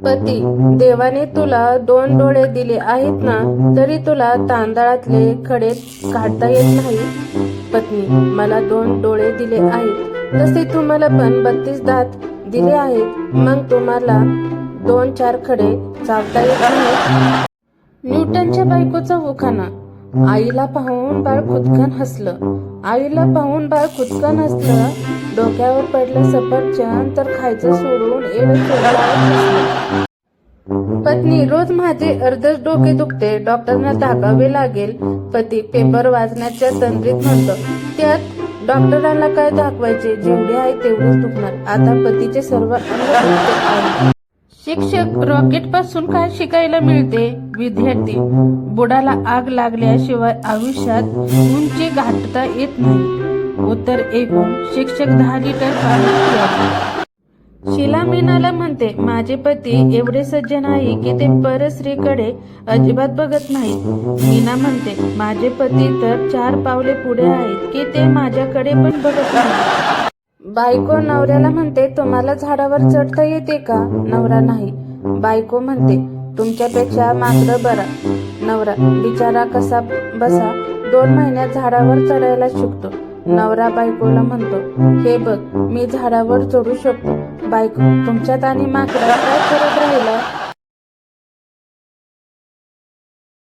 पती, देवाने तुला 2 डोळे दिले आहेत ना, तरी तुला तांदळातले खडे काढता येत नाही. पत्नी, मला 2 डोळे दिले आहेत, तसे तुम्हाला पण 32 दात दिले आहेत, मग तुम्हाला 2-4 खडे चावता येत नाही. न्यूटनच्या बायकोचा उखाणा. आईला पाहून बाळ खुदकन हसलं. आईला पाहून बाळ खुदकन हसलं. डोक्यावर पडलं सफरचंद तर खायचं सोडून एवढं हसलं. पत्नी, रोज माझे अर्धच डोके दुखते, डॉक्टरना दाखवावे लागेल. पती, पेपर वाचण्याच्या तंद्रीत म्हणतो. त्यात डॉक्टरांना काय दाखवायचे, जेवढे आहे तेवढेच दुखणार. आता पतीचे सर्व अंग दुखते आहे. शिक्षक, रॉकेट पासून काय शिकायला मिळते? विद्यार्थी, बुडाला आग लागल्याशिवाय आयुष्यात उंची गाठता येत नाही. उत्तर ऐकून शिक्षक 10 लिटर पाणी पियावे. शीला मीनाला म्हणते, माझे पती एवढे सज्जन आहे की ते परस्त्रीकडे अजिबात बघत नाहीत. मीना म्हणते, माझे पती तर 4 पावले पुढे आहेत की ते माझ्याकडे पण बघत नाहीत. बायको नवऱ्याला म्हणते, तुम्हाला झाडावर चढता येते का? नवरा, नाही. बायको म्हणते, तुमच्यापेक्षा माकडं बरा. नवरा, बिचारा कसा बसा 2 महिन्यात झाडावर चढायला शिकतो. नवरा बायकोला म्हणतो, हे बघ, मी झाडावर चढू शकतो. बायको, तुमच्यात आणि माकडात काय फरक राहिला?